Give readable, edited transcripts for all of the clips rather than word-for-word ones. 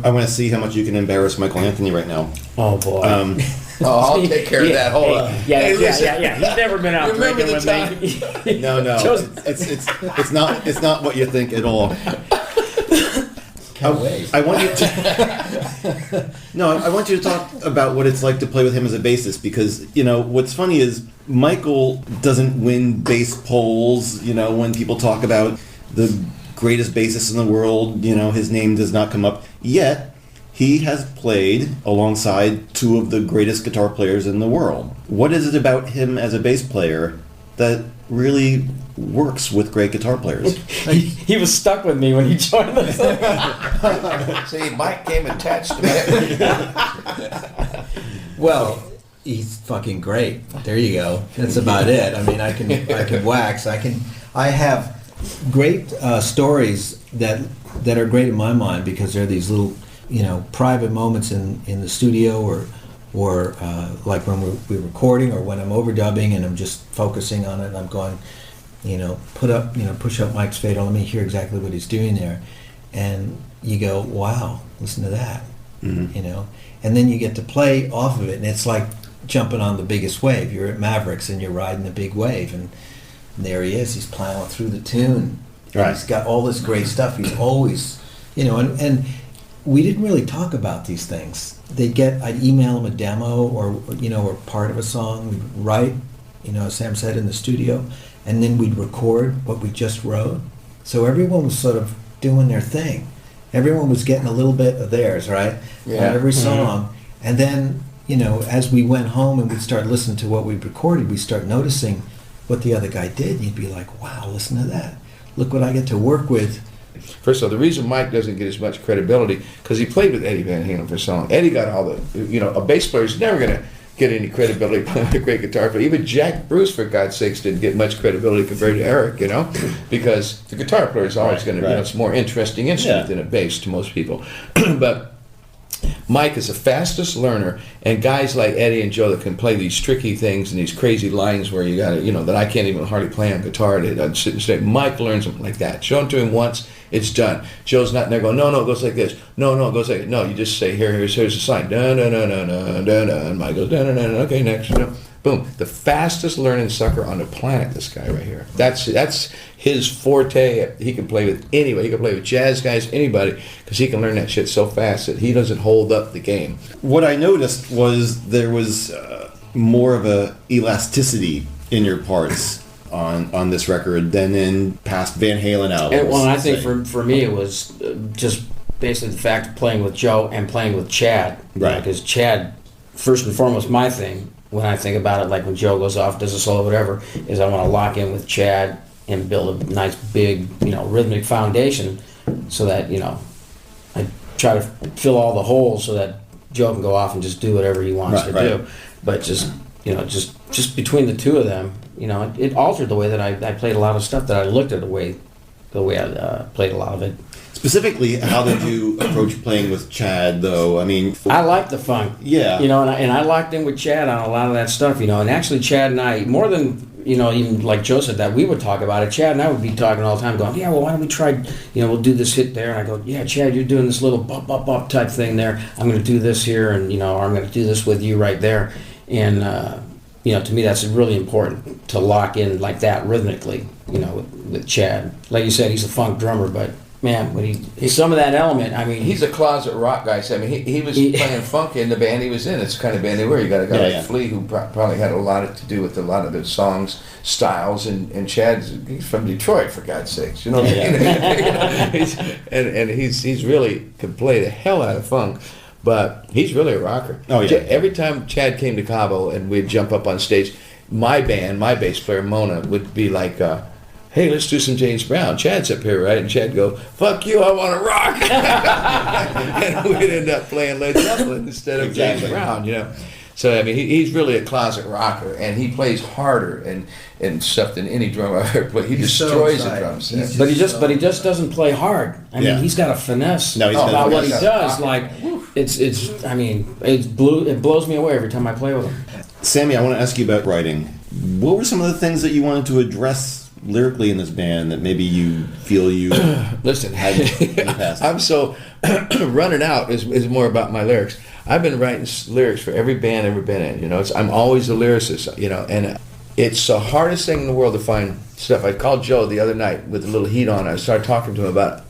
I want to see how much you can embarrass Michael Anthony right now. Oh boy. I'll take care of that. Hold on. Yeah. He's never been out Remember drinking the with me. No, it's not what you think at all. Can't wait. I want you to. No, I want you to talk about what it's like to play with him as a bassist, because what's funny is Michael doesn't win bass polls. When people talk about the greatest bassist in the world, his name does not come up. Yet he has played alongside two of the greatest guitar players in the world. What is it about him as a bass player that really works with great guitar players? He was stuck with me when he joined us. See, Mike came attached to me. Well, he's fucking great. There you go. That's about it. I mean, I can wax. I have great stories that are great in my mind, because they're these little, private moments in the studio, or like when we're recording, or when I'm overdubbing and I'm just focusing on it and I'm going, push up Mike's fader, let me hear exactly what he's doing there. And you go, wow, listen to that. Mm-hmm. And then you get to play off of it, and it's like jumping on the biggest wave. You're at Mavericks and you're riding the big wave, and there he is, he's plowing through the tune. Right. He's got all this great stuff. He's always, and we didn't really talk about these things. I'd email him a demo, or part of a song. We'd write, as Sam said, in the studio, and then we'd record what we just wrote. So everyone was sort of doing their thing. Everyone was getting a little bit of theirs, right? Yeah. On every song. And then, as we went home and we'd start listening to what we'd recorded, we'd start noticing what the other guy did, and you'd be like, wow, listen to that. Look what I get to work with. First of all, the reason Mike doesn't get as much credibility, because he played with Eddie Van Halen for so long. Eddie got all the, a bass player's never going to get any credibility playing with a great guitar player. Even Jack Bruce, for God's sakes, didn't get much credibility compared to Eric, because the guitar player is always going to, it's a more interesting instrument than a bass to most people. But Mike is the fastest learner, and guys like Eddie and Joe that can play these tricky things and these crazy lines where you got to, that I can't even hardly play on guitar. I'd sit and say, Mike learns them like that. Show them to him once, it's done. Joe's not in there going, no, it goes like this. No, it goes like this. No, you just say, here's the sign. Dun, dun, dun, dun, dun, dun, dun. And Mike goes, dun, dun, dun, okay, next. Boom. The fastest learning sucker on the planet, this guy right here. That's his forte. He can play with anybody. He can play with jazz guys, anybody, because he can learn that shit so fast that he doesn't hold up the game. What I noticed was there was more of a elasticity in your parts on this record than in past Van Halen albums. Well, I think for me it was just basically the fact of playing with Joe and playing with Chad. Right. Because Chad, first and foremost, my thing, when I think about it, like when Joe goes off, does a solo, whatever, is I want to lock in with Chad and build a nice big, rhythmic foundation, so that, I try to fill all the holes so that Joe can go off and just do whatever he wants to do. But just between the two of them, it altered the way that I played a lot of stuff, that I looked at the way I played a lot of it. Specifically, how did you approach playing with Chad, though? I mean, I like the funk. Yeah. And I locked in with Chad on a lot of that stuff, and actually Chad and I, more than, even like Joe said, that we would talk about it, Chad and I would be talking all the time, going, yeah, well, why don't we try, we'll do this hit there, and I go, yeah, Chad, you're doing this little bop, bop, bop type thing there, I'm going to do this here, and, or I'm going to do this with you right there, and, to me that's really important, to lock in like that rhythmically, with Chad. Like you said, he's a funk drummer, but man, when he's some of that element, I mean... He's a closet rock guy. So, I mean, he was playing funk in the band he was in. It's the kind of band they were. You got a guy like Flea, who probably had a lot to do with a lot of the songs, styles, and he's from Detroit, for God's sakes. You know what I mean? He's really can play the hell out of funk, but he's really a rocker. Oh, yeah. Every time Chad came to Cabo and we'd jump up on stage, my band, my bass player, Mona, would be like... hey, let's do some James Brown. Chad's up here, right? And Chad go, fuck you, I want to rock. And we'd end up playing Led Zeppelin instead of James Brown, So, I mean, he's really a closet rocker, and he plays harder and stuff than any drummer I've ever played. He destroys the drum set. But he just doesn't play hard. I mean, he's got a finesse about what he does. Like, it blows me away every time I play with him. Sammy, I want to ask you about writing. What were some of the things that you wanted to address lyrically in this band that maybe you feel you Listen, had in the past? I'm so running out is more about my lyrics. I've been writing lyrics for every band I've ever been in. You know, I'm always a lyricist. You know, and it's the hardest thing in the world to find stuff. I called Joe the other night with a little heat on. I started talking to him about it.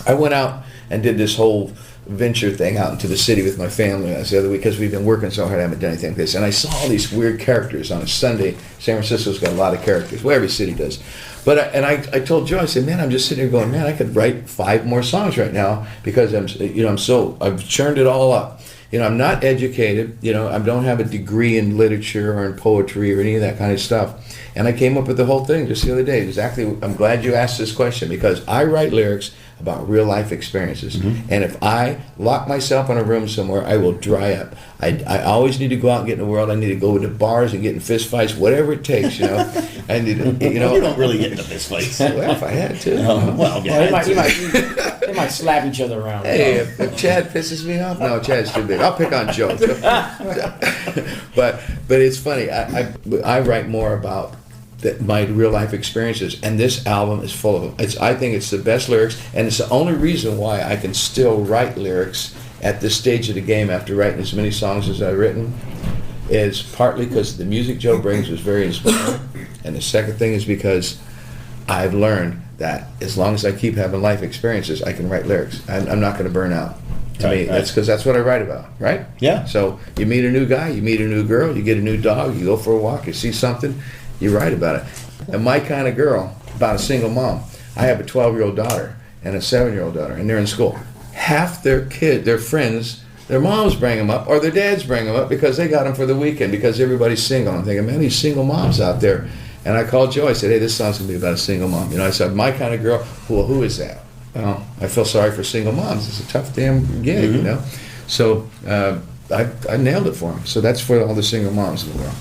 I went out and did this whole venture thing out into the city with my family the other week because we've been working so hard. I haven't done anything like this. And I saw all these weird characters on a Sunday. San Francisco's got a lot of characters. Well, every city does. But I told Joe, I said, man, I'm just sitting here going, man, I could write 5 more songs right now because I've churned it all up. You know, I'm not educated. You know, I don't have a degree in literature or in poetry or any of that kind of stuff. And I came up with the whole thing just the other day. Exactly. I'm glad you asked this question because I write lyrics about real life experiences. Mm-hmm. And if I lock myself in a room somewhere, I will dry up. I always need to go out and get in the world. I need to go to bars and get in fist fights, whatever it takes, you know. I need to, you know. You don't really get into fist fights. Well, if I had to. Well, yeah. They might slap each other around. Hey, if Chad pisses me off, no, Chad's too big. I'll pick on Joe. But it's funny. I write more about my real life experiences, and this album is full of them. I think it's the best lyrics, and it's the only reason why I can still write lyrics at this stage of the game after writing as many songs as I've written, is partly because the music Joe brings was very inspiring, and the second thing is because I've learned that as long as I keep having life experiences, I can write lyrics. I'm not going to burn out. To me, that's because that's what I write about, right? Yeah. So you meet a new guy, you meet a new girl, you get a new dog, you go for a walk, you see something, you write about it. And my kind of girl, about a single mom. I have a 12-year-old daughter and a 7-year-old daughter, and they're in school. Half their friends, their moms bring them up, or their dads bring them up because they got them for the weekend because everybody's single. I'm thinking, man, these single moms out there. And I called Joe. I said, hey, this song's going to be about a single mom. You know, I said, my kind of girl. Well, who is that? Well, I feel sorry for single moms. It's a tough damn gig, you know. So I nailed it for them. So that's for all the single moms in the world.